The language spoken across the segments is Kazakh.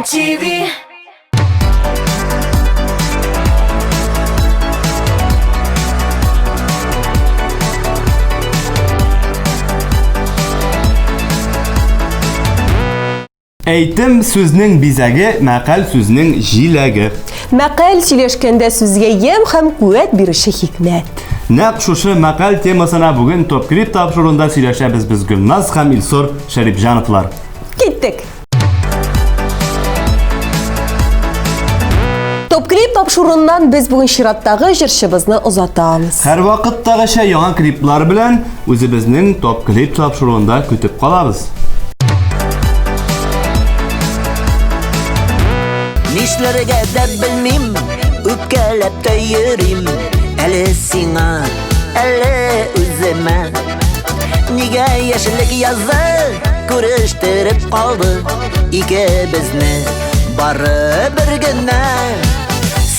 TV. Әйтім сөзінің бизәге, мәқәл сөзінің жиләге. Мәқәл сөйләшкәндә сүзгә ем һәм куәт бирүче хикмәт. Нәқ шушы мәқәл темасына бүген топ клип тапшыруында сөйләшәбез без Гөлназ һәм Илсор Шәрипҗановлар. Киттек. Топ клип тапшыруыннан без бүген чираттагы җырчыбызны озатабыз. Һәр вакыттагыча яңа клиплар белән үзебезнең топ клип тапшыруында көтеп калабыз. Нишләргә дә белмим, үпкәләп тә йөрим, әле сиңа, әле үземә. Нигә яшьлек язы күрештереп калды икебезне, бары бер генә.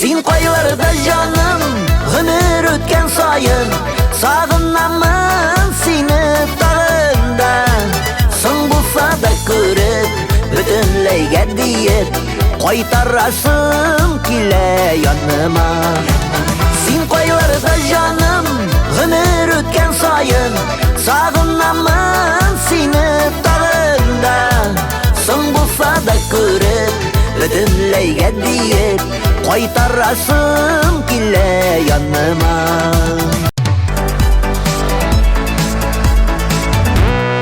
Син кайларда җаным, гомер үткән саен, сагынамын сине тагында. Соң булса да күреп, бөтенләйгә диеп, кайтарасым килә яныма. Син кайларда җаным, гомер үткән саен, сагынамын сине тагында. Соң булса да күреп, бөтенләйгә диеп, кайтарасым килә яныма.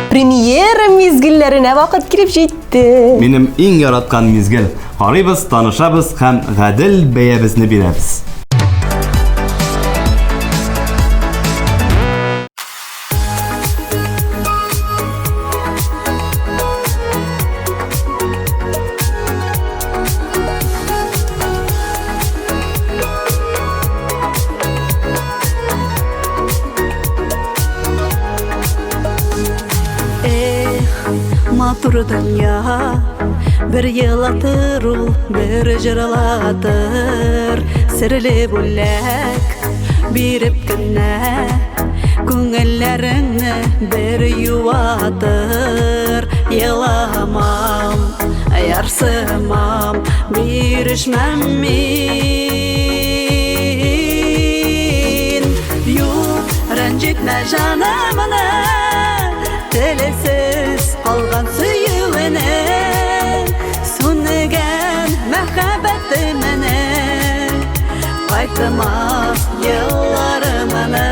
Премьера мизгилләренә вакыт килеп җитте. Минем иң яраткан мизгел. Карыйбыз, танышабыз һәм гадел бәябезне бирәбез. Матур дөнья, бер елатыр ул, бер җырлатыр. Серле бүләк биреп кенә, күңелләреңне бер юатыр. Еламам, ярсымам, бирешмәм мин. Юк, рәнҗетмә җанымны, телесез алган сөюенә, сүнегән мәхәббәтемне, кайтмас елларымны.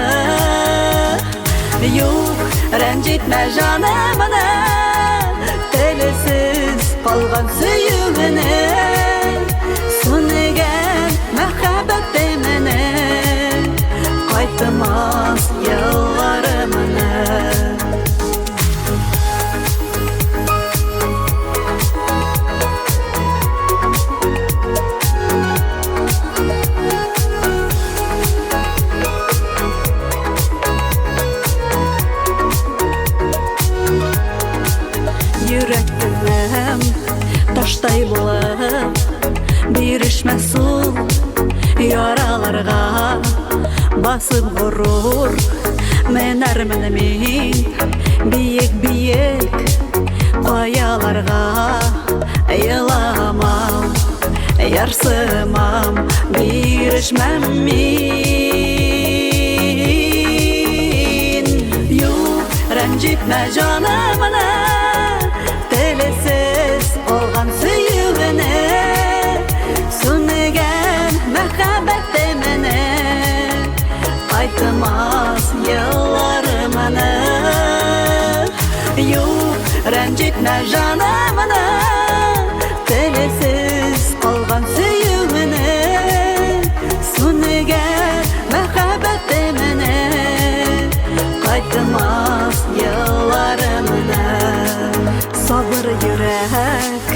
Юк, рәнҗетмә җанымны, телесез калган сөюенә, сүнегән мәхәббәтемне, кайтмас елларымны. Йөрәкем таштай булып, бирешмәс ул яраларга. Басып горур, менәрмен мин биек-биек каяларга. Еламам, ярсымам, бирешмәм мин. Юк, рәнҗетмә җанымны, телесез алган сөюенә, сүнегән мәхәббәтемне, кайтмас елларымны. Юк, рәнҗетмә җанымны, телесез калган сөюенә, сүнегән мәхәббәтемне, кайтмас елларымны. Сабыр йөрәк,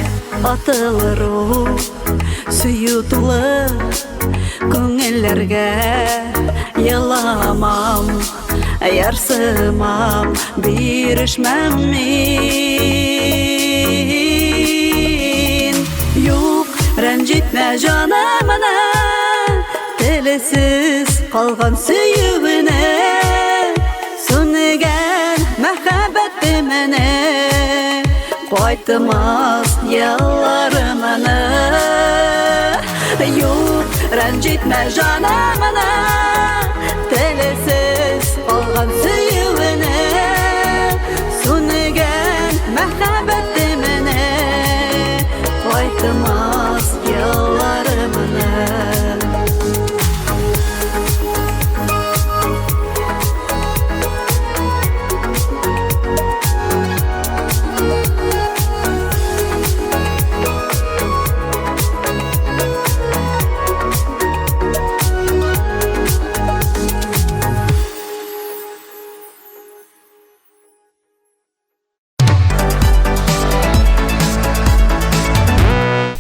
атылыр ул, сөю тулы күңелләргә. Еламам, ярсымам, бирешмәм мин. Юк, рәнҗетмә җанымны, телесез калган сөюенә, сүнегән мәхәббәтемне, кайтмас елларымны. Rəncitmə canımını Telesiz olğan suyuğunu Sünügən məhəbbət demini Qaytımaz yıllarımını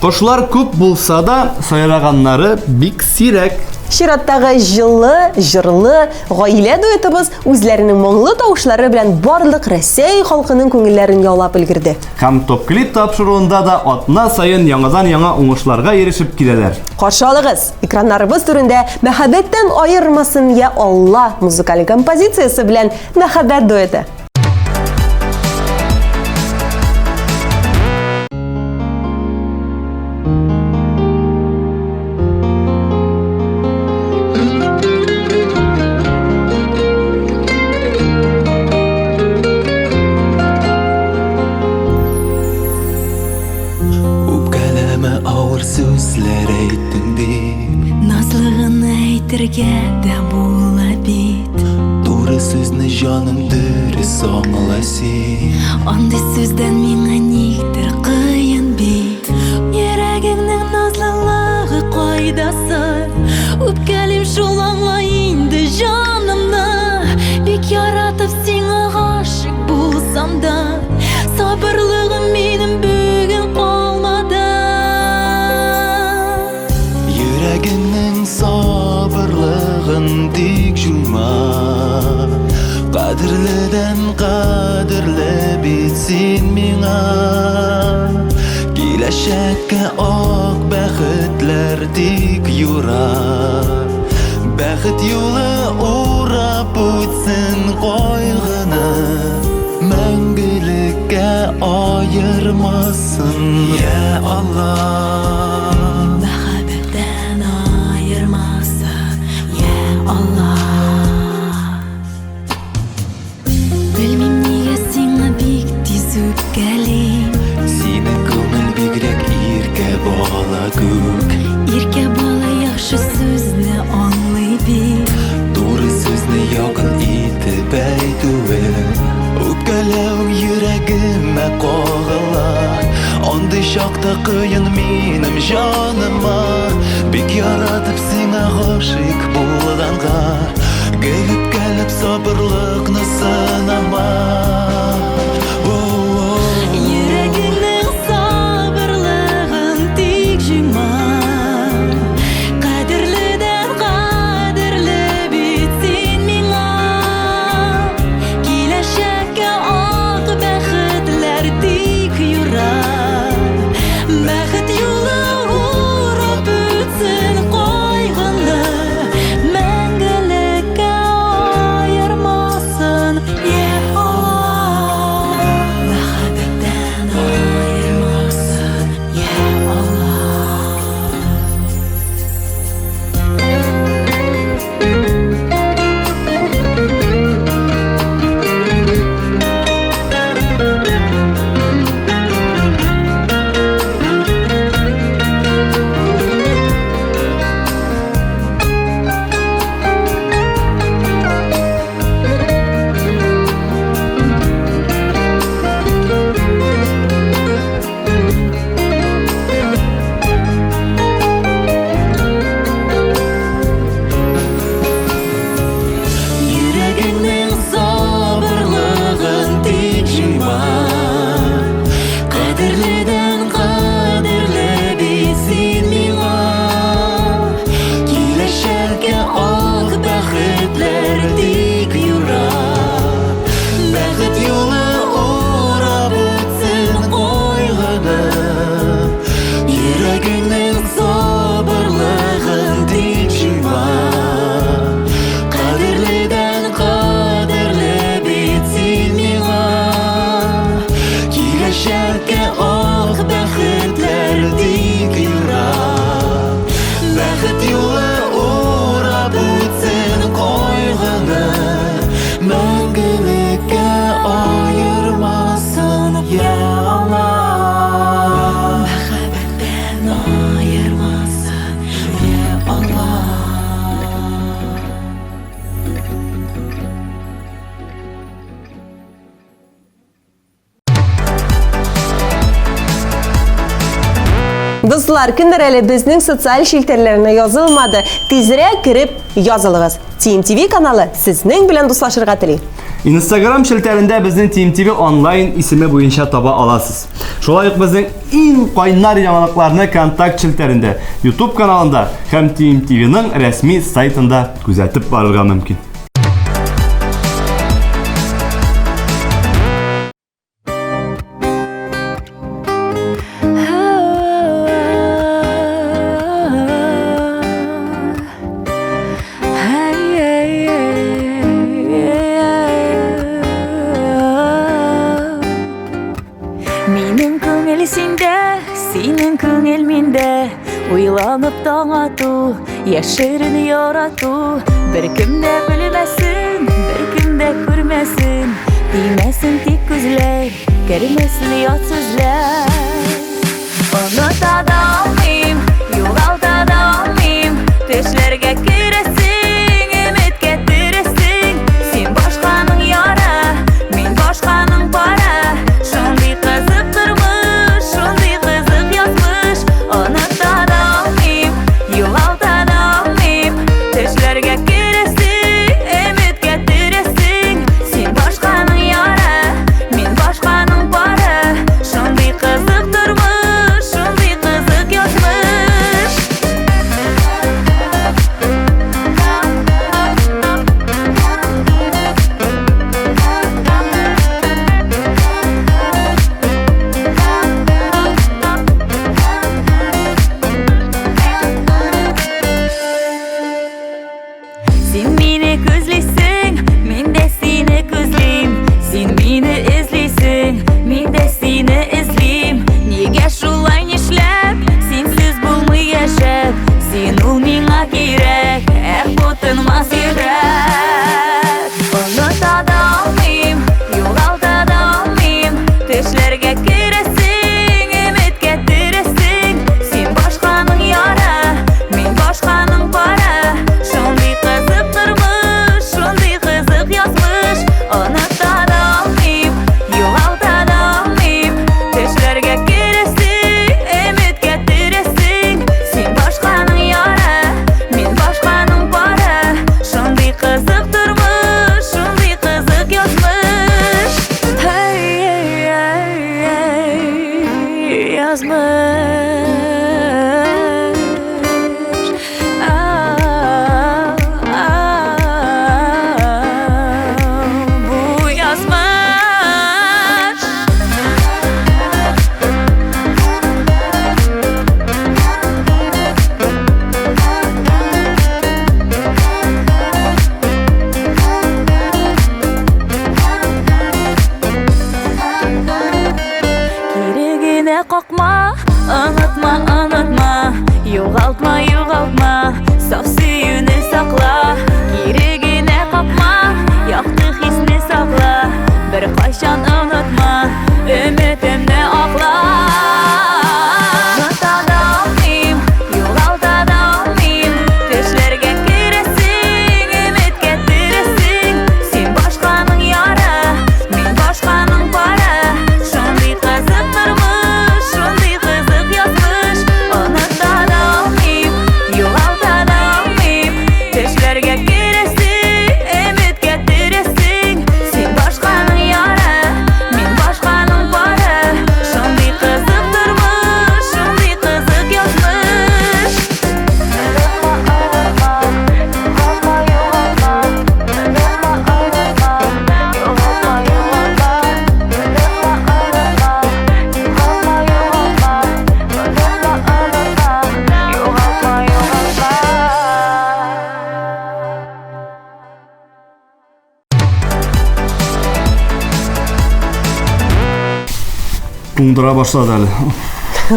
Qoşular көп булса да, сайраганнары бик сирәк. Чираттагы җылы, җырлы гаилә дуэтыбыз үзләренең моңлы тавышлары белән барлык Россия халкының күңелләрен яулап өлгерде. Һәм топ клип тапшыруында да атна сайын яңадан-яңа уңышларга ирешеп киләләр. Каршы алыгыз, экраннарыбыз түрендә мәхәббәттән аермасын я Алла музыкаль композициясе белән мәхәббәт дуэты. Әйтергә була бит Туры сүзне җаным дөрес аңласын Андый сүздән миңа никтер кыен бит Йөрәгеңнең назлылыгы кайдасы Үпкәлим шул аңлай инде җанымны Бик яратып сиңа гашык булсам да Сабырлыгым минем бүген калмады Йөрәгеңнең sabırlığın dik juma Qadırlıdan qadırlı bitsin miңа Киләчәккә ак бәхетләр dik юрар Бәхет юлы урап үтсен кайгыны Мәңгелеккә аермасын Я Аллах Белмим нигә сиңа бик тиз үпкәлим Синең күңел бигрәк иркә бала күк Иркә бала яхшы сүзне аңлый бит Туры сүзне якын итеп әйтүе Үпкәләү йөрәгемә кагыла Андый чакта кыен минем җаныма Бик яратып сиңа гашыйк булганга Гелеп-гелеп сабырлыкны сынама Йөрәгеңнең сабырлыгын тик җыйма Кадерледән кадерле бит син миңа Киләчәккә ак бәхетләр тик юрар Бәхет юлы урап үтсен кайгыны Мәңгелеккә аермасын Я Аллах Dostlar, kimdir әле безнең социаль шелтәрләренә язылмады? Тизрәк кирип язылыгыз. TMTV каналы сезнең белән дуслашырга тели. Instagram шелтәрендә безнең TMTV онлайн исеме буенча таба аласыз. Шулай ук безнең иң кайнар яңалыкларны контакт шелтәрендә, YouTube каналында һәм TMTV-ның рәсми сайтында күзәтеп барырга мөмкин. Минем күңел синдә, синең күңел миндә. Уйланып таң ату, яшерен ярату. Бер кем дә белмәсен, бер кем дә күрмәсен. Тимәсен тик күзләр, кермәсен ят сүзләр. Оныта да алмыйм, югалта да алмыйм. Төшләргә керәсең, өметкә төрәсең. Син башканың яра, мин башканың пара. Шундый кызык тормыш, шундый кызык язмыш. Оныта да алмыйм, югалта да алмыйм. Төшләргә керәсең, өметкә төрәсең. Син башканың яра, мин башканың пара. Шундый кызык тормыш, шундый кызык язмыш. Син мине күзлисең, мин дә сине күзлим. Син мине эзлисең, мин дә сине эзлим. Нигә шулай нишләп, синсез булмый яшәп? Син ул миңа кирәк, бу тынмас йөрәк. Оныта да алмыйм, югалта да алмыйм. Төшләргә керәсең, өметкә төрәсең. Син башканың яра, мин башканың пара. Шундый кызык тормыш, шундый кызык язмыш. Оныта да алмыйм, югалта да алмыйм. Төшләргә керәсең, өметкә төрәсең. Син башканың яра, мин башканың пара. Шундый кызык тормыш, шундый кызык язмыш. Язмыш. Бу язмыш. Кирегенә какма, онытма, онытма. Югалтма, югалтма, саф сөюне сакла. Кирегенә какма, якты хисне сакла. Бер кайчан онытма, өметемне акла. Оныта да алмыйм, югалта да алмыйм. Төшләргә керәсең, өметкә төрәсең. Син башканың яра, мин башканың пара. Шундый кызык тормыш, шундый кызык язмыш. Оныта да алмыйм, югалта да алмыйм. Төшләргә керәсең, өметкә төрәсең. Син башканың яра, мин башканың пара. Шундый кызык тормыш, шундый кызык язмыш. Туңдыра башлады әле.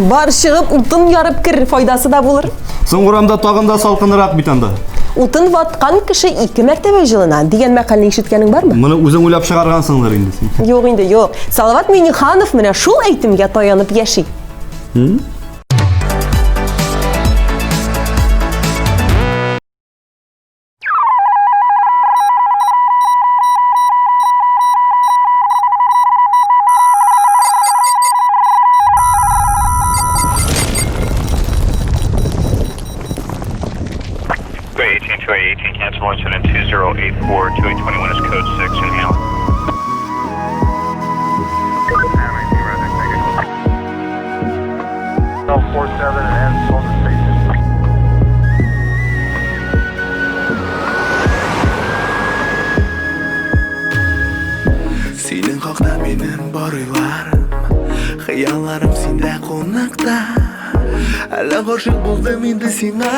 Бар чыгып утын ярып кир, файдасы да булыр. Соң урамда тагын да салкынрак бит анда. Утын ваткан кеше 2 мәртәбә җылына дигән мәкалне ишеткәнең бармы? Моны үзең уйлап чыгаргансыңдыр инде син. Юк инде, юк. Салават Миңнеханов менә шул әйтемгә таянып яши. 2A18, cancel incident 2084, 2A21 is code 6 in Hamlin. L 47 and Sultan Station. Senin hakta benim barılarım Hayallarım sende konakta Әлі ғашық болдым енді сеңа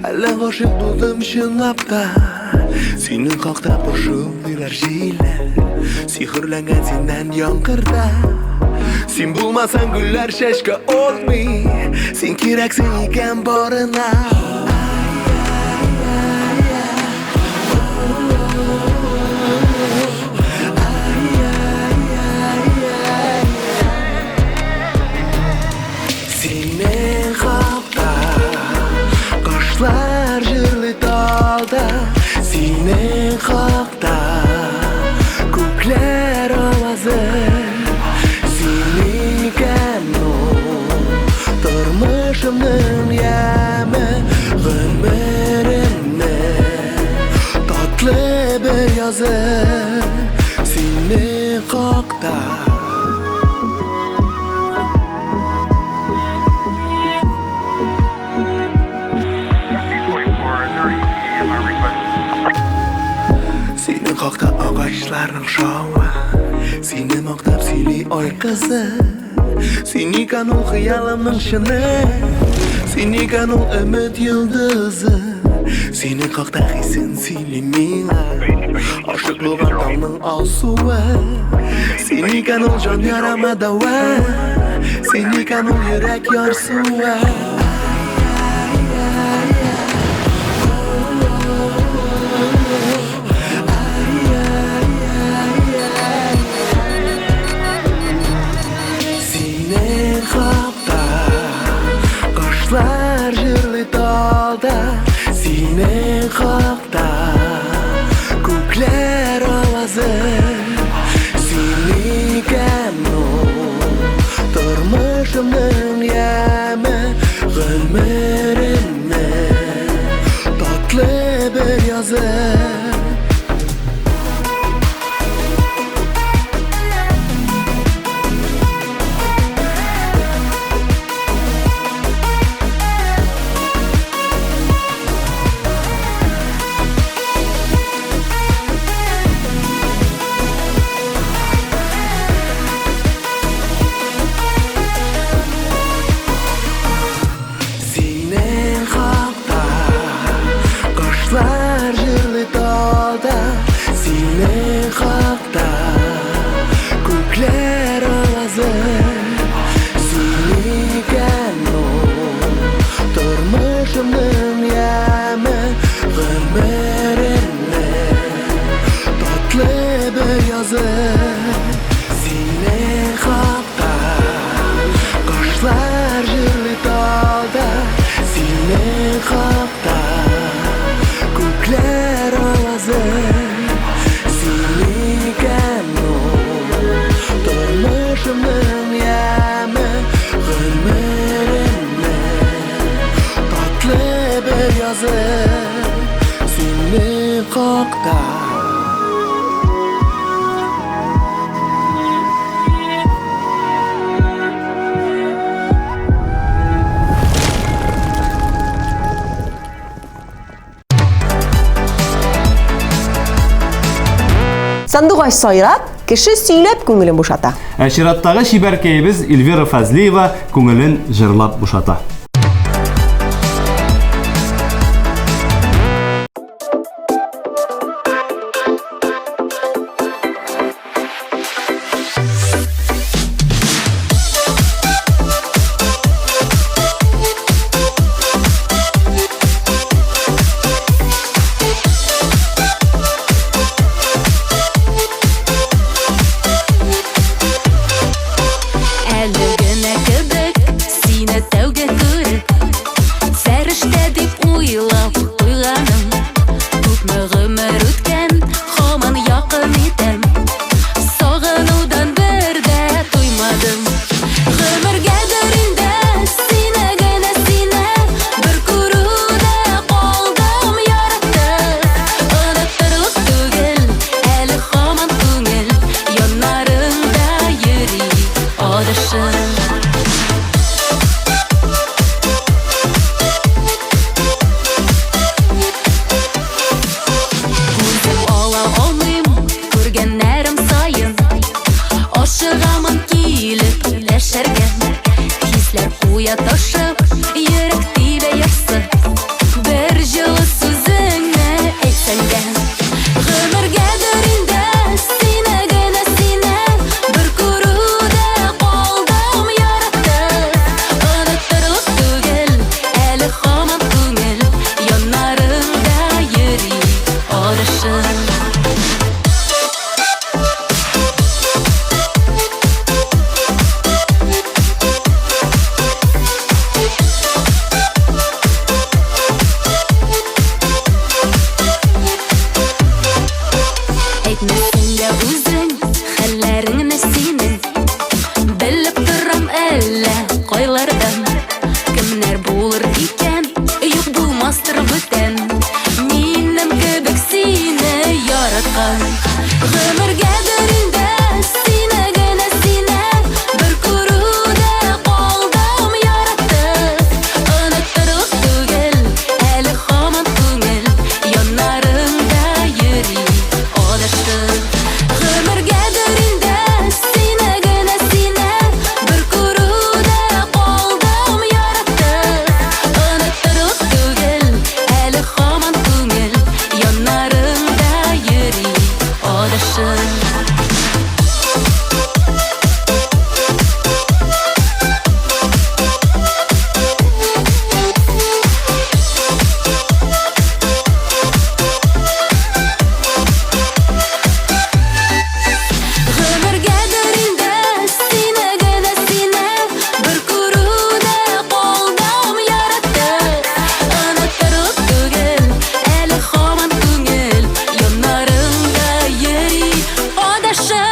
Әлі ғашық болдым шынлапта Сенің хақта пышылдылар желер Сихірләнгән сеннән яңғырда Сен булмасаң гүлләр шәшкә отмый Сен кирәксең икән барына Синең хакта Кошлар җырлый талда Синең хакта Күкләр авазы Син икән тормышымның яме Гомеремнең татлы бер язы Синең хакта Синең хакта агачларның шавы Сине мактап сөйли ай кызы Син икән ул хыялымның шыны Син икән ул өмет йылдызы Синең хакта хисен сөйли миңа Ашык булган таңның алсуы Син икән ул җан ярама дава Син икән ул йөрәк ярсуы Кошлар җырлый талда Синең хакта Күкләр авазы Син икән тормышымның яме Гомеремнең татлы бер язы Сандугач сайрап, кеше сөйләп күңелен бушата. Чираттагы шибәркәебез Эльвира Фазлиева күңелен җырлап бушата. Әле генә кебек, сине тәүге күр ташып, йөрәк тибә ярсы. Бер җылы сүзеңне әйтсәң, гомергәдер инде сине генә сине бер күрүдә калдым яратып. Оныттырлык түгел, әле һаман күңел яннарыңда йөри адашып. Әйтмәсәң дә үзең хәлләреңне синең, белеп торам әллә кайлардан. Кемнәр булыр икән, юк булмастыр бүтән, минем кебек сине яраткан. Гомергәдер инде сине генә сине бер күрүдә калдым яратып. Оныттырлык түгел, әле һаман күңел яннарыңда йөри адашып. Гомергәдер инде сине генә сине бер күрүдә калдым яратып. Оныттырлык түгел, әле һаман күңел яннарыңда йөри адашып. Гомергәдер инде сине генә сине бер күрүдә калдым яратып. Оныттырлык түгел, әле һаман күңел яннарыңда йөри адашып.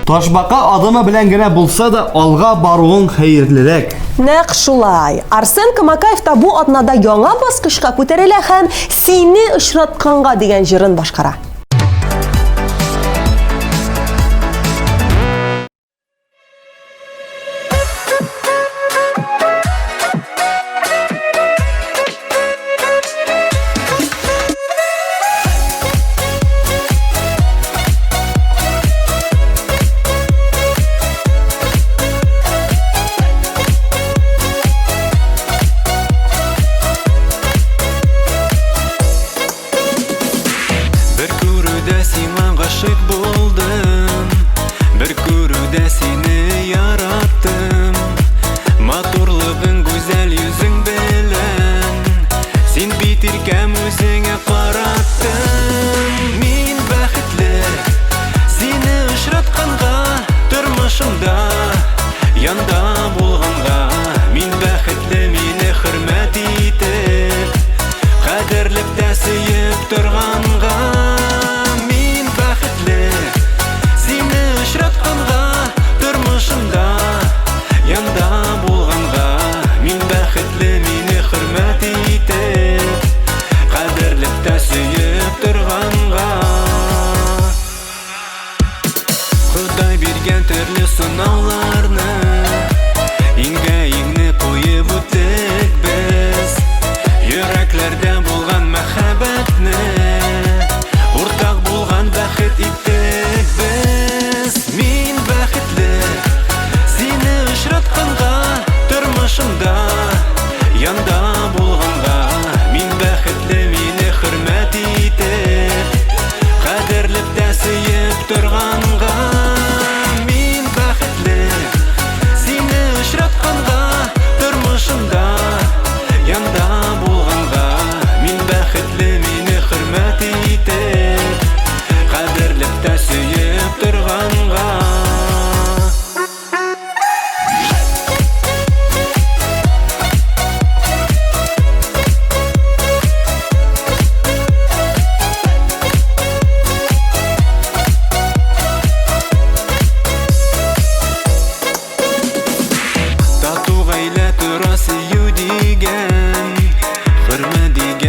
Ташбака адымы белән генә булса да алга баруың хәерлерәк. Нәкъ шулай. Арсен Камакаев та бу атнада яңа баскычка күтәрелә һәм сине очратканга дигән җырын башкара. Bir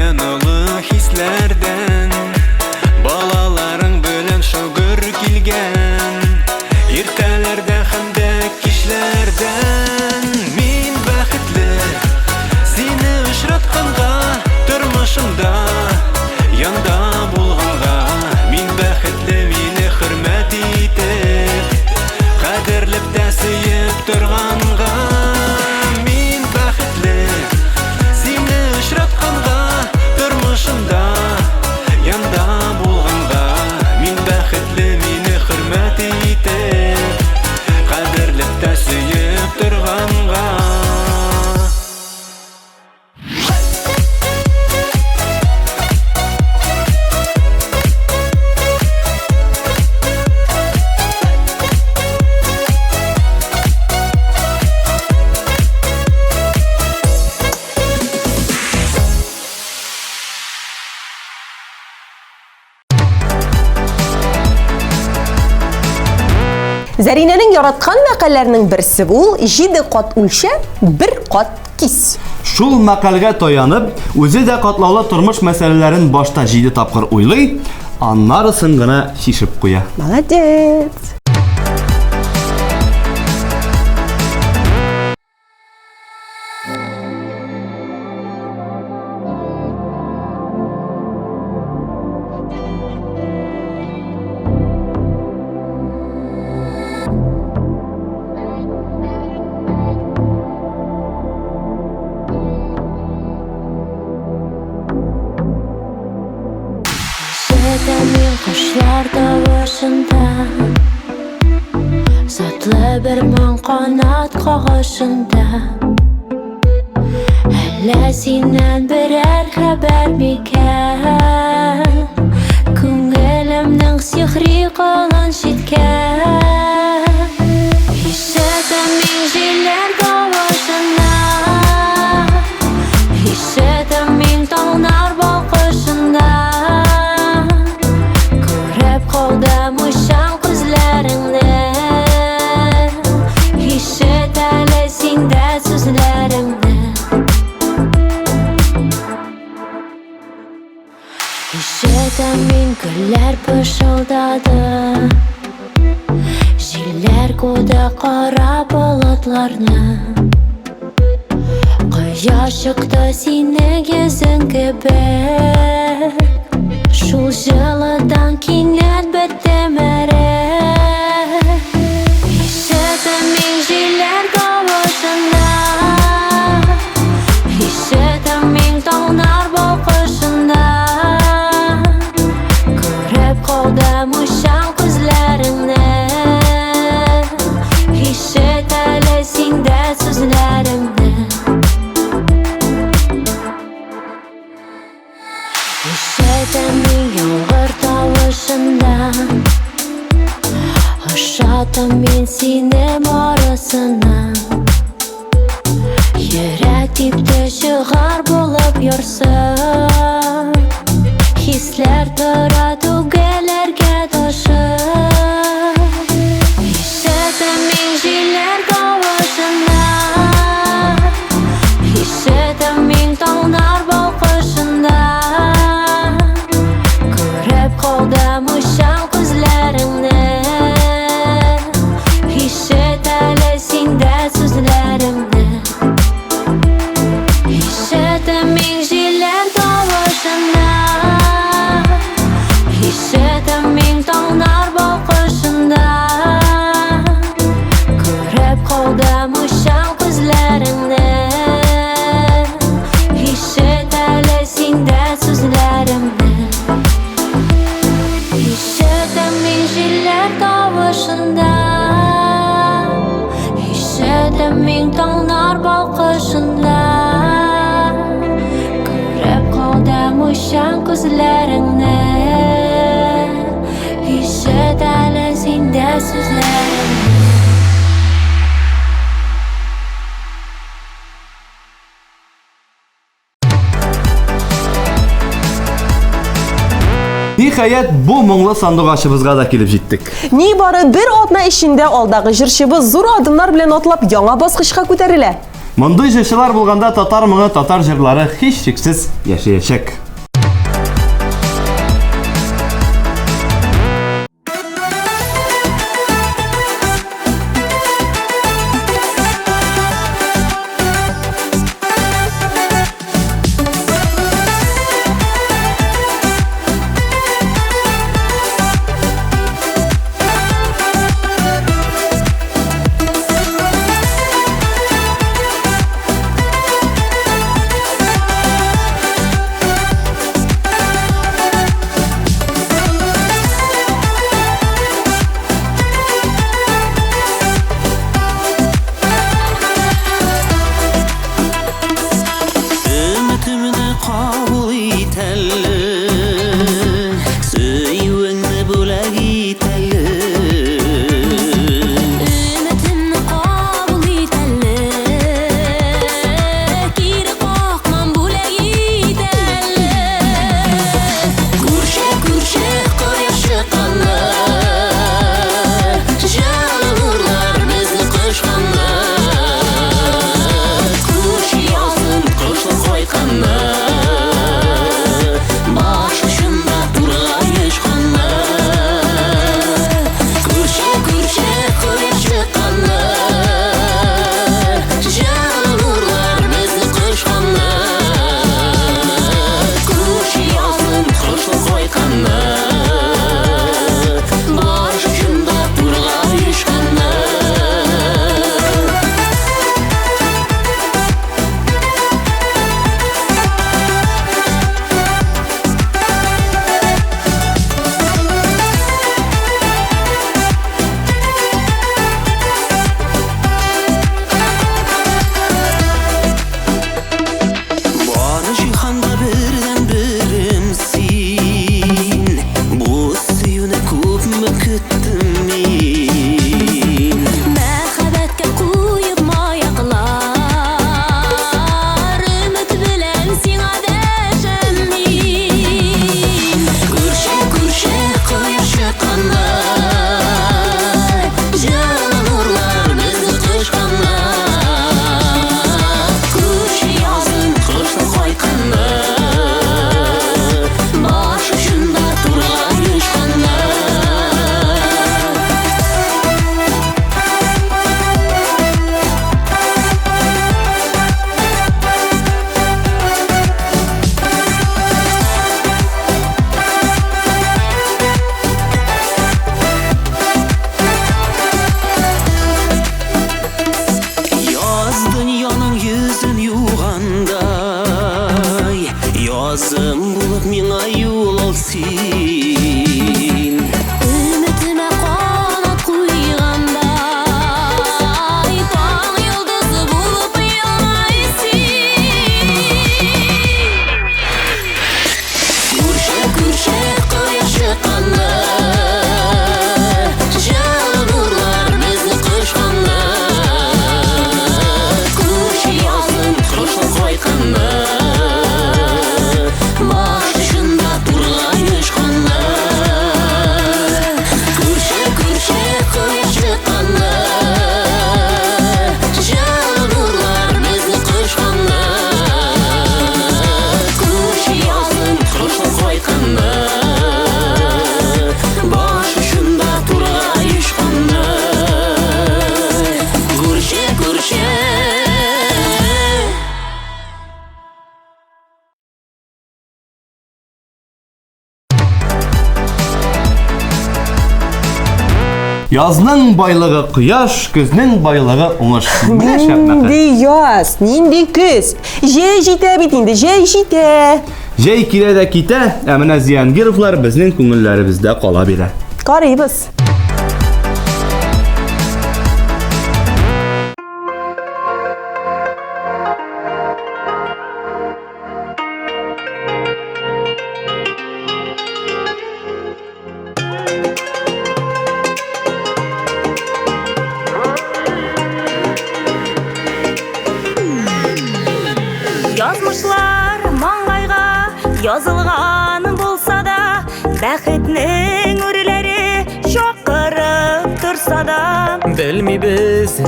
Сен улы хисләрдән балаларың белән шөгыр килгән иртәләрдә һәм дә кичләрдән мин бәхетле сине очратканга тормышымда янда булганга мин бәхетле мине хөрмәт итеп кадерлеп тә сөеп торганга мин бәхетле сине очратканга тормышымда янда булганга мин бәхетле мине хөрмәт итеп кадерлеп тә сөеп торганга Зәринәнең яраткан мәкалләренең берсе бул 7 кат үлчәп, 1 кат кис. Шул мәкалгә таянып, үзе дә катлаулы тормыш мәсьәләләрен башта 7 тапкыр уйлый, аннарысын гына шишеп куя. Молодец. Жетемин кышлар тавышында Затлы бер моң канат кагышында Әллә синнән берәр хәбәр микән Күңелемнең сихри кылын җиткән Ишетәмин җилләр тавышында Ишетәмин таңнар балкышында Мuşan kızlarını Hişet әлесinde sözlerimde Hişetemin güller pışıldadı Jiller ko'da qora bulutlarni Quyosh chiqdi sening yuzing kibir Şul jılıdan kinat bitmere Hişetemin jiller kavuşunda Hişetemin tağlar bakışında Görüp kaldım uşan kızlarını Hişet әлесinde sözlerimde Hişetemin yağmur tavışında Aşağıdamin sinem arasına Yürek dipte çıkar bulup yorsun Hisler tıra tügelerge taşır Hişetemin jiller kavuşunda Hişetemin tağlar bakışında Kaldım uşan kızlarını Hişet әлесinde sözlerimde Hişetemin jiller kavuşunda Hişetemin tağlar bakışında Görüp kaldım uşan kızlarını Hişet әлесinde sözlerimde Hişetemin jiller kavuşunda Hişetemin tağlar bakışında Görüp kaldım uşan kızlarını Hişet әлесinde sözlerimde Ниһаять, бу моңлы сандык ачыбызга да килеп җиттек. Ни бары бер атна эчендә алдагы җырчыбыз зур адымнар белән атлап яңа баскычка күтәрелә. Мондый җырчылар булганда татар моңы, татар җырлары һичшиксез яшәячәк. Yazның байлыгы кояш, көзнең байлыгы уңыш. Менә шәп мәкаль. Нинди яз, нинди көз. Җәй җитә бит инде, җәй җитә. Җәй килә дә китә, ә менә Зиянгировлар безнең күңелләребездә кала бирә. Карыйбыз. Язмышлар маңгайга язылган булса да, бәхетнең үрләре чакырып турса болса да.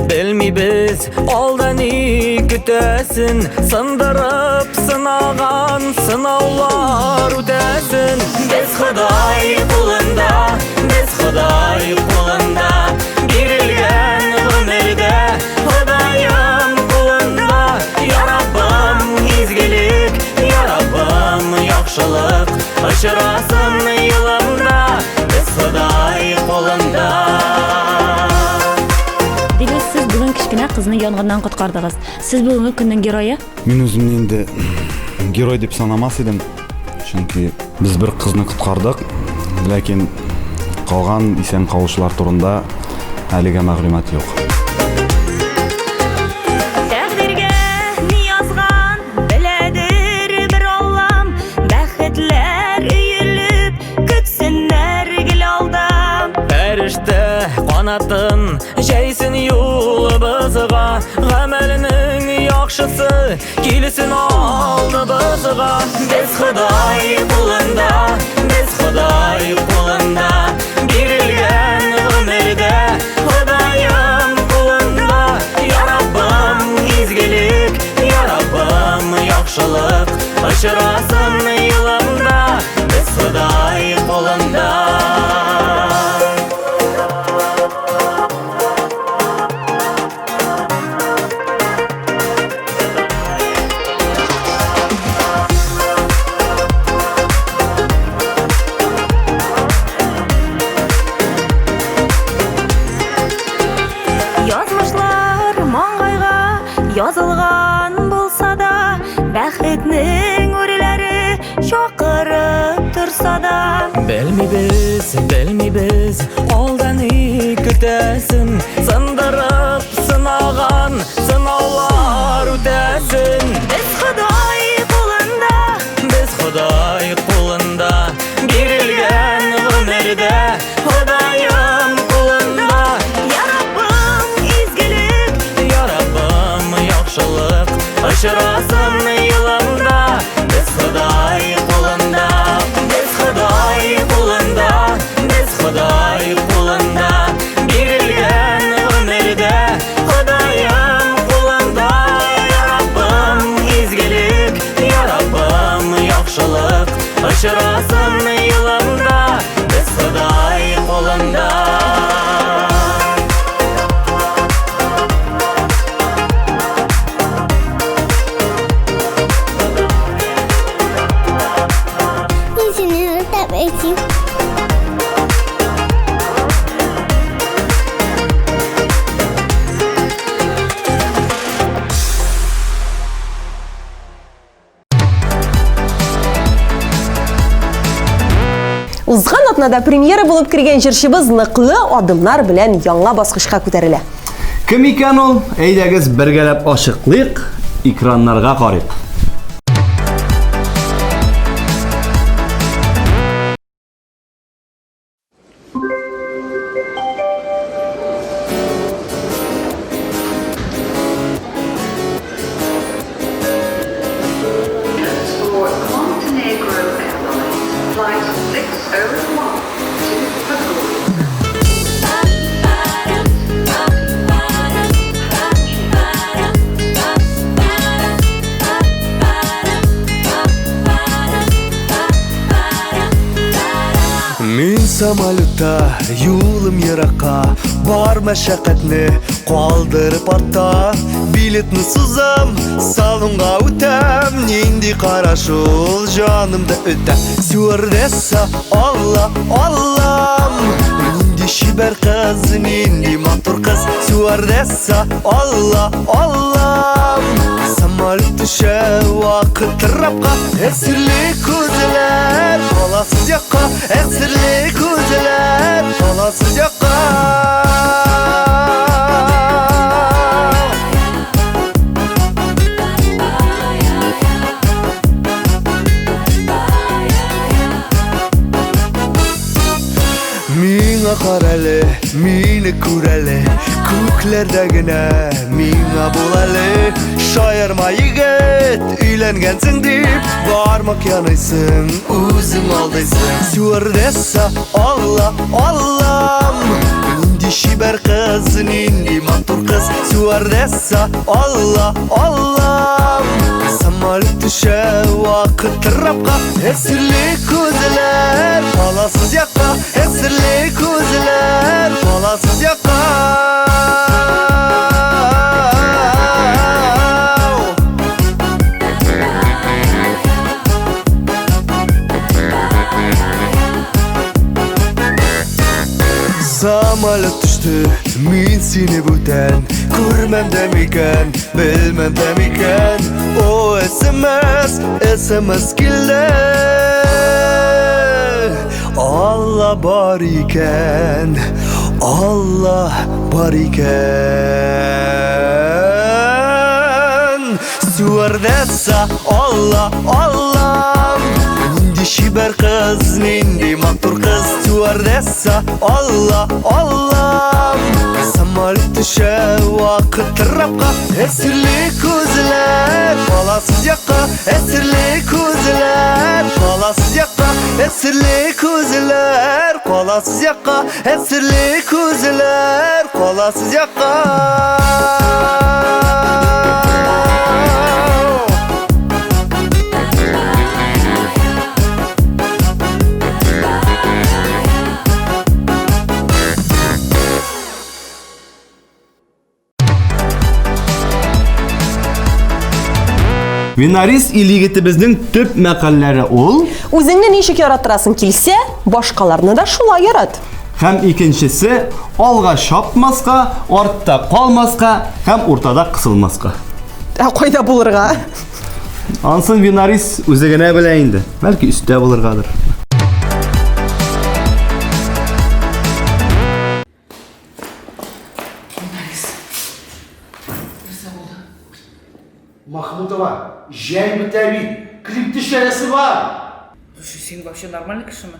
Белмейбіз, алда не күтәсін, сындырып сынаған сынаулар үтәсін. Біз Құдай құлында, берілген өмірді, Құдайым құлында. Я Раббым изгілік, Я Раббым яқшылық, ұшырасын йылымда, біз Құдай құлында. Дегіз, сіз бүгін кішкене қызны янғыннан құтқардыңыз. Сіз бүгінгі күннің геройы? Мен өзімді енді герой деп санамас едім, чүнки біз бір қызны құтқардық, ләкин қалған исән қалушылар турында әліге мәғлумат жоқ. Тәқдирге не язған, біләдір бір Аллам, бәхетлер үйіліп, күтсінлер гіл алдам. Пәрішті қанатын жәйсін юлыбызға, ғәмәлінің яқшысы келісін алды бызға. Біз Құдай құлында, берілген өмірді, Құдайым құлында. Я Раббым изгілік, Я Раббым яқшылық, ұшырасын йылымда, біз Құдай құлында. Язмышлар маңғайға язылған болса да, бәхетнің өрелері шақырып тұрса да. Белмейбіз, алда не күтәсін, сындырып сынаған сынаулар үтәсін. Біз Құдай құлында, берілген өмірді, Құдайым құлында. Я Раббым изгілік, Я Раббым яқшылық, ұшырасын йылымда, біз Құдай құлында. Берілген өмірді, Құдайым құлында. Я Раббым изгілік, Я Раббым яқшылық, ұшырасын йылымда, біз Құдай құлында. Узган атнада премьера булып кирген җырчыбыз ныклы адымнар белән яңа баскычка күтәрелә. Кем икән ул? Әйдәгез бергәләп ашыклыйк, экраннарга карыйк. Мен самолетта, юлым ераққа, бар мәшәқәтне қалдырып артта. Билетні сузам, салонға өтәм, нинди қарашыл жанымда өтәм. Стюардесса, Алла, Аллам, нинди шибәр қыз, нинди матур қыз. Стюардесса, Алла, Аллам, самолет түшә вақыт рапқа. Әсірлі көзілер, аласыз яққа, әсірлі көзілер, аласыз яққа. Миңа қаралы, мені көрәлі, көклерді гіне миңа болалы. Шайырма егет, үйленгенсің деп, бармақ янайсың, өзің алдайсың. Стюардесса, Алла, Аллам, нинди шибер кыз, нинди матур кыз, стюардесса, Алла, Алла. Самолет düşe vakit rapka, esirli kuzeler, palasız yaka, esirli kuzeler, palasız yaka. Samolyot düştü, min seni büten, görmem demiken, bilmem demiken. O SMS geldi, Allah var iken, Allah var iken. Stewardessa, Allah, Allah. Nindi şiber kız, nindi matur kız, stewardessa, Allah, Allah. Samolyot düşe vakit rapka, esirli kuzeler, palasız yaka, esirli kuzeler, palasız yaka, esirli kuzeler, palasız yaka, esirli kuzeler, palasız yaka. Винарис илигетебезнең төп мәкалләре ул. Үзеңне ничек яратырасың килсә, башкаларны да шулай ярат. Һәм икенчесе алга шапмаска, артта калмаска һәм уртада кысылмаска. Кайда булырга? Ансын Винарис үзе генә белә инде. Бәлки өстә булыргадыр. Махмутова, жай бітәбит, клипті шәресі бар. Сен вообще нормальный кіші ме?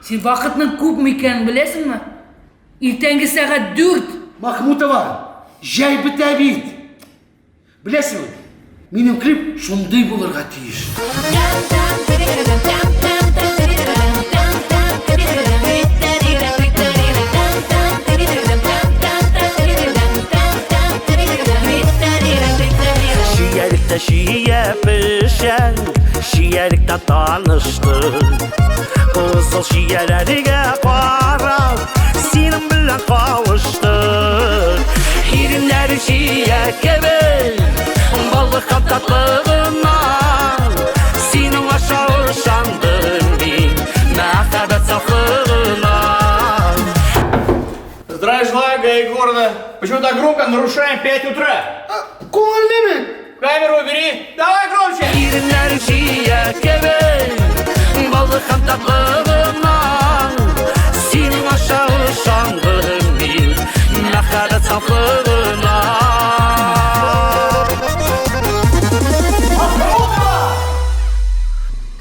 Сен вақытның көп ме екенін білесің ме? Ертеңгі сағат 4. Махмутова, жай бітәбит. Білесің, менің клип шондай болырға тиіш. Şiye pişen, şiyelikte tanıştık. Kızıl şiyelerine karab, senin bilen kavuştuk. Hirinler şiye gibi, balık tatlılığına. Senin aşağı şandın bin, mehabet saflığına. Здравия желаю, ГАИ города. Почему так громко? Нарушаем 5 утра. Көңілдеме? Камеру убери. Давай громче. Hirinler şiye gibi, balık tatlılığına. Senin aşağı şandın bin, mehabet saflığına.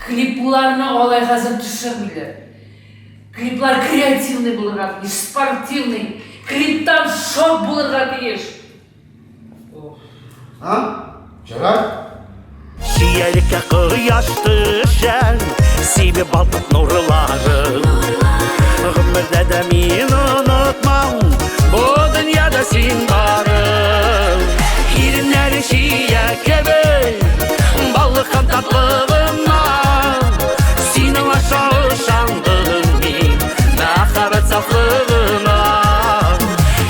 Клипларны олай қазір түсірмейлер. Клиплар креативный болырға тиіш, спортивный. Клиптан шок болырға тиіш. Жарар? Şiyelikte kıyaş düşen, sibi baltık nurları. Ömürde de min unutmam, bu dünyada sin varım. Hirinler şiye gibi, balıkın tatlılığına. Senin aşağı şandın min, mehabet saflığına.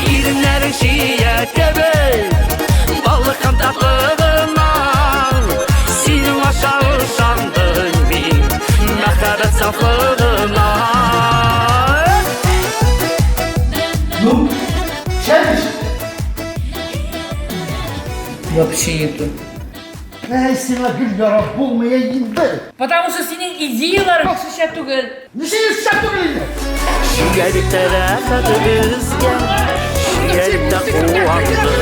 Hirinler şiye gibi, balıkın tatlılığına. Senin aşağı şandın min, mehabet saflığına. Ну, сядешь? Вообще нету. Сена гүл ярап болмай енді. Потому что senin идеяларың шыша түгел. Нешене шыша түгел? Şiyeliktere kadırızken, şiyelikte kuandı.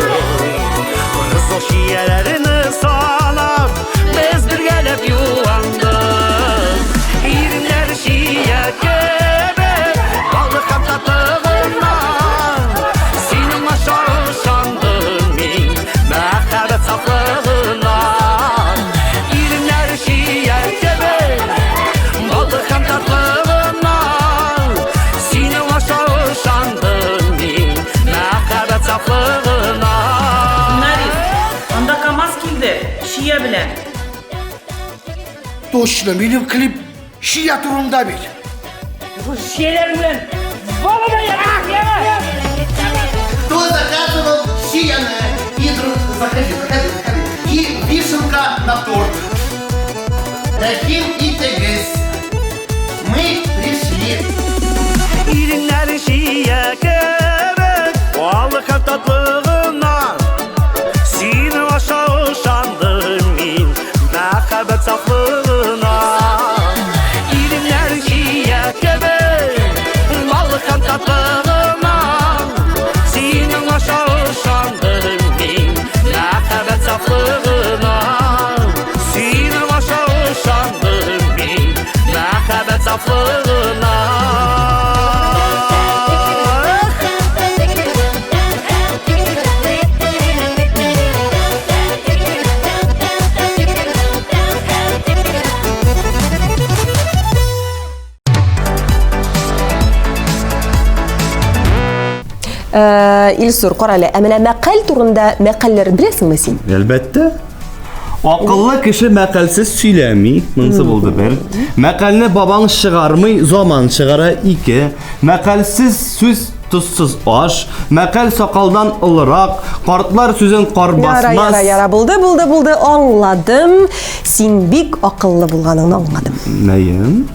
Kızıl şiyelerini salap, biz bir gelip yuvandık. İrinler şiye gibi, balık tatlılığına. Senin aşağı şandın min, mehabet saflığına. İrinler şiye gibi, balık tatlılığına. Senin aşağı şandın Точно, benim klip şia turunda bir. Bu şeylerle bana da yarak. Кто заказывал шияны и заходи. И вишенка на торт. Рахим и Тегес. Мы пришли. İrinler şiye gerek Vallahi tatlığına Seni aşağı şandım min Məhəbbət saflığına İrinler şiye gerek Vallahi tatlığına Seni aşağı şandım min Məhəbbət saflığına Seni aşağı şandım min Məhəbbət saflığına İlsur, qarala, əmənə məqəl turunda məqəlləri biləsingmi sen? Elbette. Akıllı kişi məqəlsiz söyləmi, nasıl oldu bir? Məqəlini baban çıxarmı, zaman çıxara iki. Məqəlsiz söz tuzsuz aş, məqəl sakaldan ılıraq, qartlar sözün qar basmaz. Yara, buldu, anladım. Sen bik akıllı bulğanını anladım. Nəyim?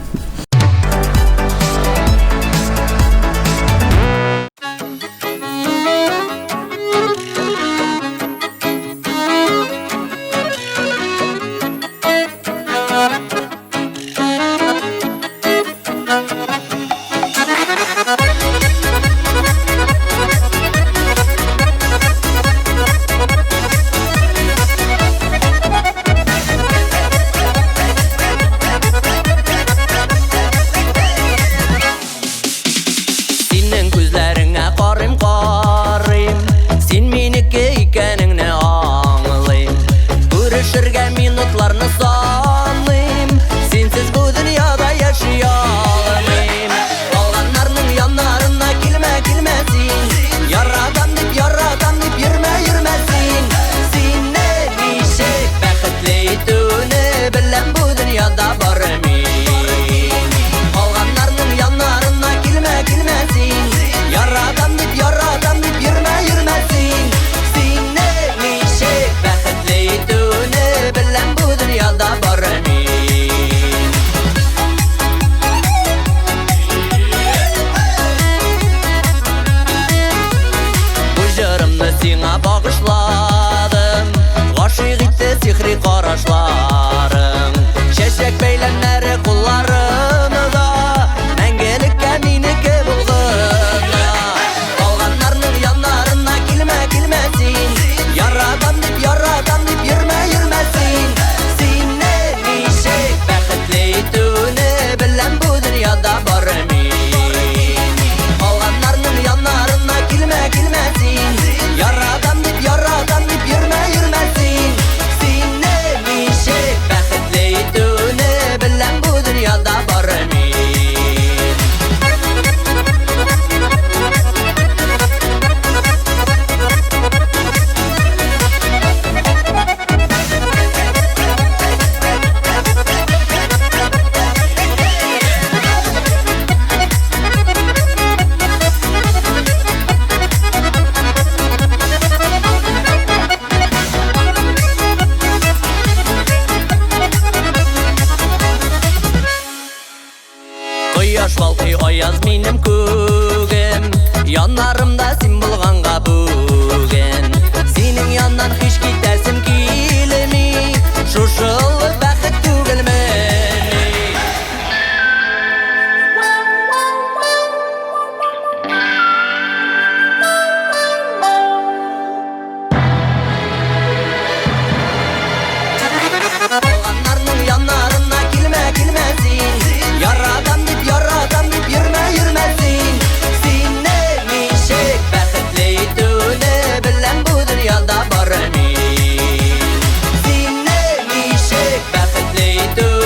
do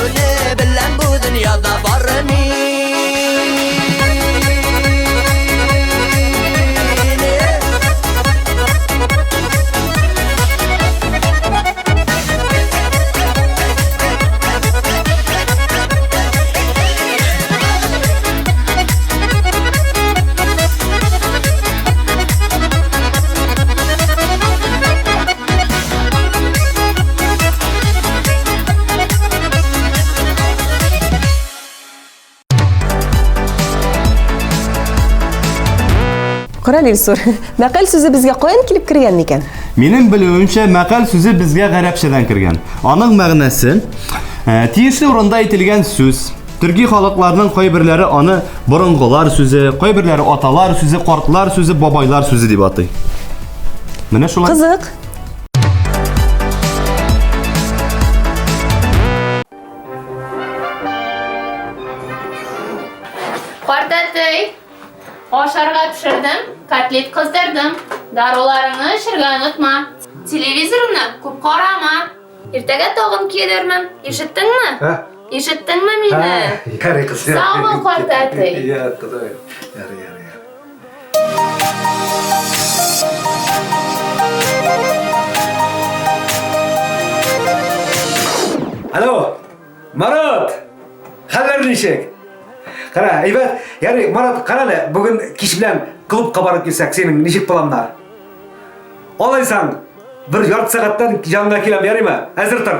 Кара Лилсур, мәкаль сүзе безгә каян килеп кергән микән? Минем белүемчә, мәкаль сүзе безгә гарәпчәдән кергән. Аның мәгънәсе тиешле урында әйтелгән сүз. Төрки халыкларның кайберләре аны борынгылар сүзе, кайберләре аталар сүзе, картлар сүзе, бабайлар сүзе дип атый. Менә шулай. Кызык. Картәтей, ашарга пешердем, котлет кыздырдым. Даруларыңны эчәргә онытма. Телевизорны күп карама. Иртәгә тагын килермен. Ишеттеңме? Ишеттеңме мине? Ярый кыз. Сау бул, картәтей. Я, Кудай. Ярый. Алло, Марат! Хәлләр ничек? Кара, әйбәт. Ярый, Марат, карале, бүген кич белән клубка барып килсәк, синең ничек планнар? Алайсаң, bir ярты сәгатьтән янына киләм, ярыймы? Әзер тор.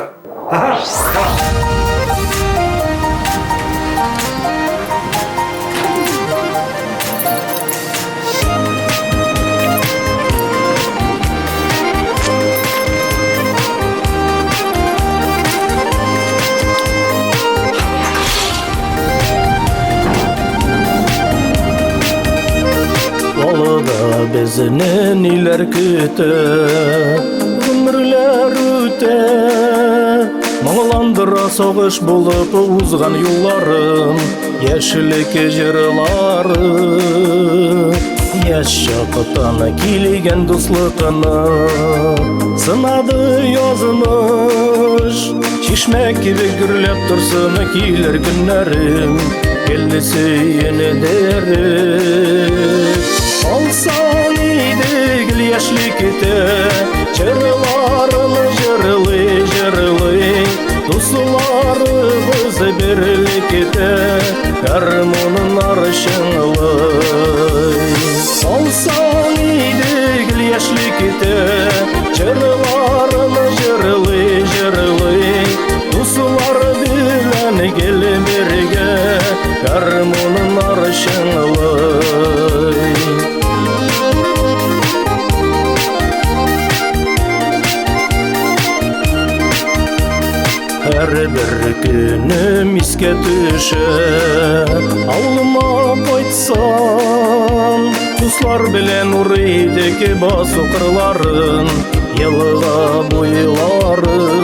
Yolda bizini neler küte, ömürler üte. Mağlandıra soğuş bulup uzgan yollarım, yeşillik jırları. Yaşakıtan kiligen dostlukını, sınadı yazmış. Çişmek gibi gürlep dursun kiler günlerim, kellisi yine derim. Olsan idik yaşlıkte, çırlarını jırlı, dostlarımız birlikte, karmonun arşınlı. Olsan idik yaşlıkte, çırlarını jırlı, dostlar bilen gel birge, karmonun arşınlı. Her bir günüm iske düşe, ağlıma koytsam, dostlar bilen uğraydaki bas okurların, yılığa boyların.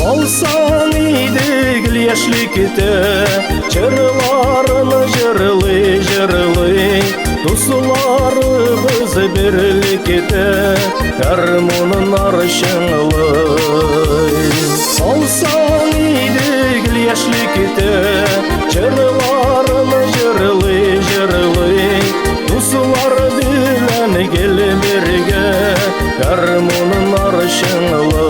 Olsan idik yaşlıkte, çırlarını jırlı, dostlarımız birlikte, karmonun arşınlı. Olsan idik yaşlıkte, çırlarını jırlı, dostlar bilen gel birge, karmonun arşınlı.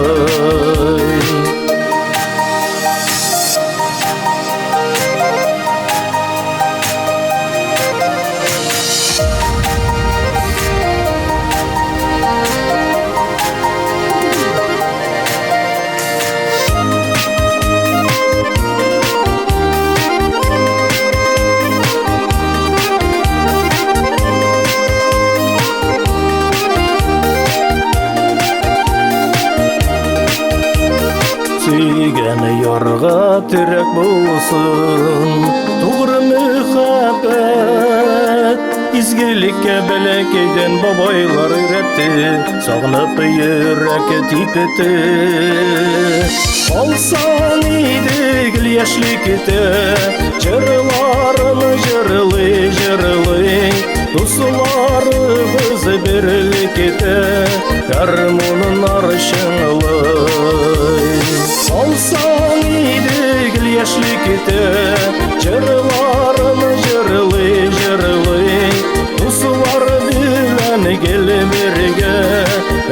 Süygeni yarga terek bulsun, doğru muhabbet. İzgilikke belekeyden babaylar öğretti, sağlıp yürek tipetti. Olsan idik yaşlıkte, çırlarını jırlı, dostlarımız birlikte, karmonun arşınlı. Olsan idik yaşlıkte, çırlarını jırlı, dostlar bilen gel birge,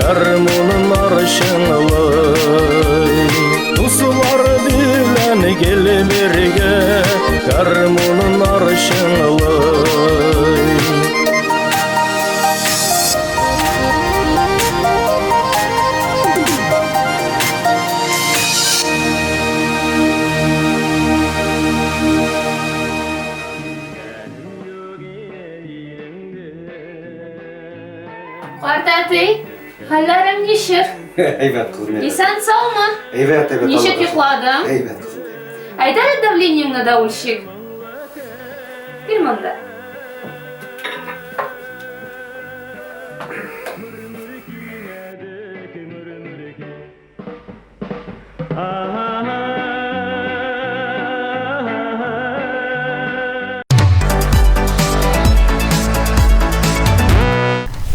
karmonun arşınlı. Dostlar bilen gel birge, karmonun arşınlı. Tati, hallerim nişir? Evet kızım. İsen sağ mı? Evet. Nişik yıkladın? Evet kızım. Aydan davleniyonga da ulşik. Bir manda.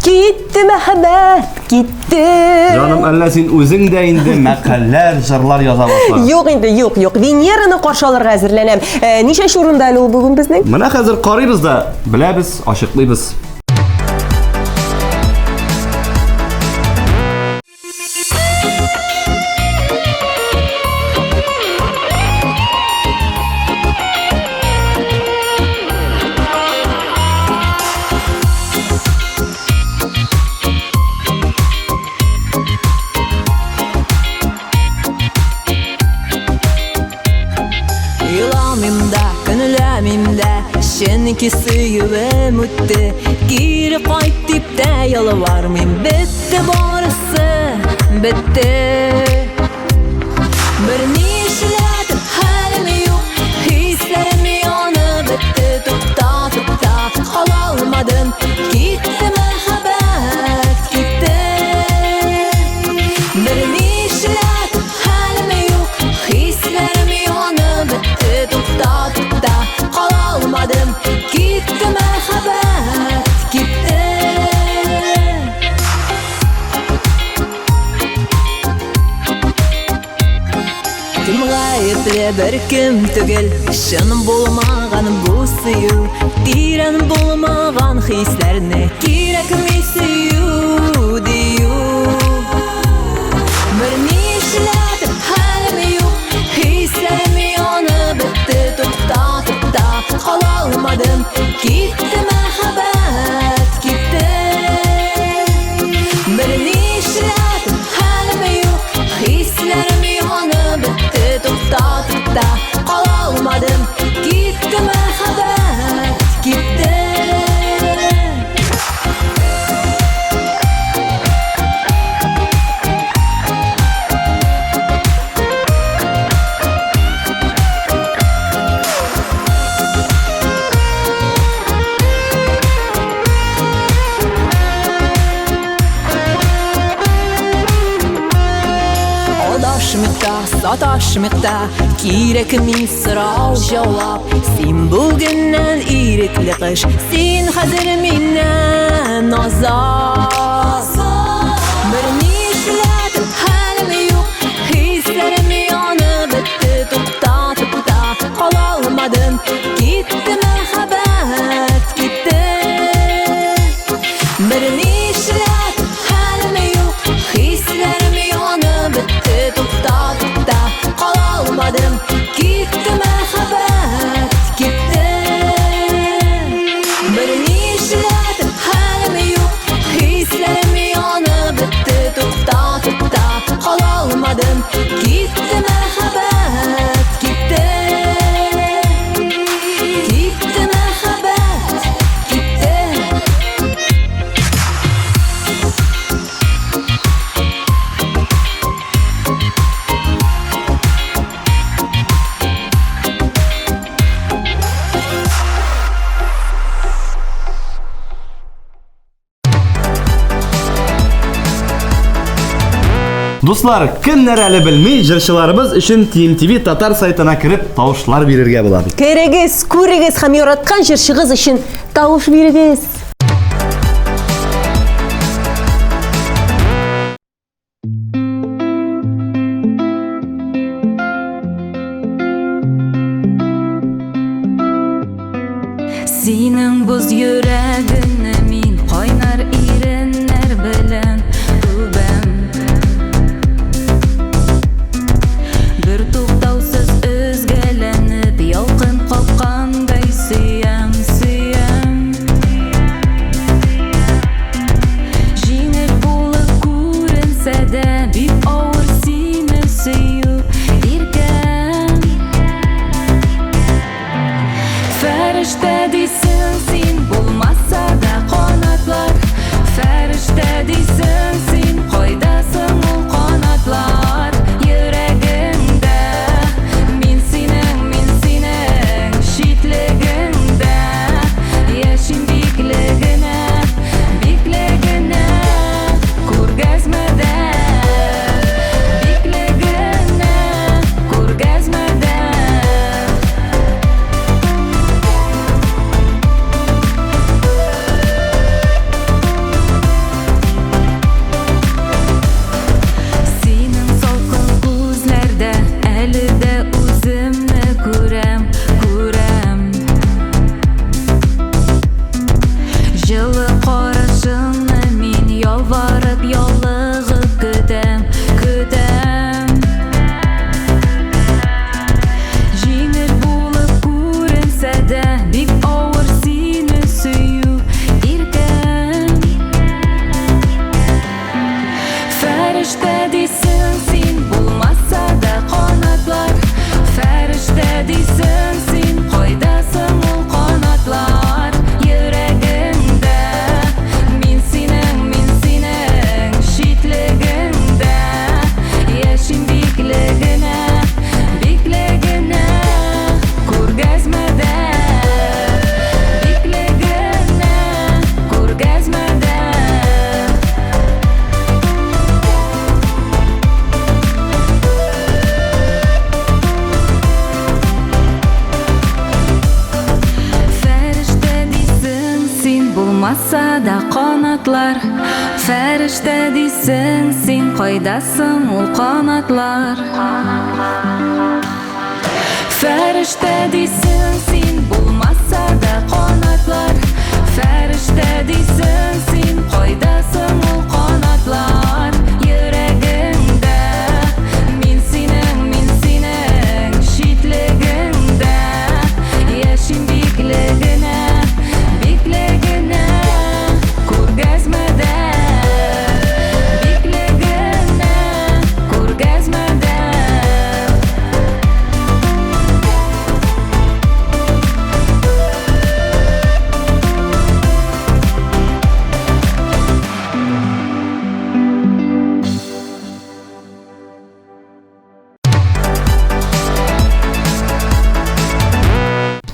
Gitti Mehmet, gitti. Canım әллә син үзең дә инде мәкаләләр, җырлар яза башладың. Юк инде, юк. Венераны каршы алырга әзерләнәм. Ничәнче урында әле ул бүген безнең? Менә хәзер карыйбыз да, беләбез, ачыклыйбыз. Sheniki suyuve mutte Geri qayt dip de yalvarmayım Bitti borisi, bitti Bir nişledim halim yok Hislerim yanı bitti Tupta Kalalmadım Gitti mehabbet gitti Bir nişledim halim yok Hislerim yanı bitti Tupta Kalalmadım Gitti mehabbet gitti Kim gayipli bir kim tügel Şanım bulmağan bu suyu Diren bulmağan hislerine Gerek mi suyu diyor Bir nişledim halim yok Hislerim yanı bitti Tupta Kalalmadım Gitti mehabbet gitti Bir nişledim halim yok Hislerim yanı bitti Tupta Kalalmadım Gitti mehabbet gitti Sataşmıqda Gerek mi sırav cevap Sen bugünden irikli kış Sen hazır minnen azap Bir nişledim halim yok Hislerim yanı bitti Tupta Kalalmadım Gitti mehabbet gitti Bir nişledim halim yok Hislerim yanı bitti Tupta Kalalmadım Gitti mehabbet gitti Bir nişledim halim yok Hislerim yanı bitti Tupta Kalalmadım Gitti mehabbet gitti Gitti mehabbet gitti Дуслар, кемнәр әле белми, җырчыларыбыз өчен TMTV Татар сайтына кирип тавышлар бирергә була бит. Керегез, күрегез һәм яраткан җырчыгыз өчен тавыш бирегез. Синең боз йөрәгеңне мин кайнар иреннәр белән үбәм Бер туктаусыз өзгәләнеп ялкын капкандай сөям Җиңел булып күренсә дә бик авыр сине сөю иркәм Фәрештә дисең син булмаса да булмаса да канатлар. Фәрештә дисең син, кайдасың ул канатлар? Фәрештә дисең син, булмаса да канатлар. Фәрештә дисең син, кайдасың ул канатлар? Йөрәгеңдә мин синең читлегеңдә яшим биклегенә күргәзмәдә биклегенә күргәзмәдә.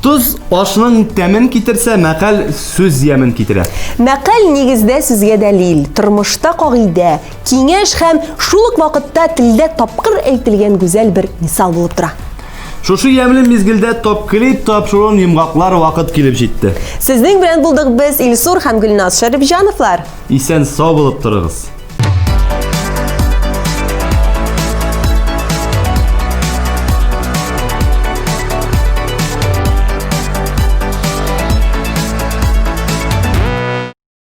Туз ашның тәмен китерсә, мәкаль сүз ямен китерә. Мәкаль нигездә сүзгә дәлил, тормышта кагыйдә, киңәш һәм шул ук вакытта телдә тапкыр әйтелгән гүзәл бер мисал булып тора. Шушы ямлы мизгелдә топ-клип тапшыруын йомгаклар вакыт килеп җитте. Сезнең белән булдык без Илсур һәм Гөлназ Шәрифҗановлар. Исән сау булып торыгыз.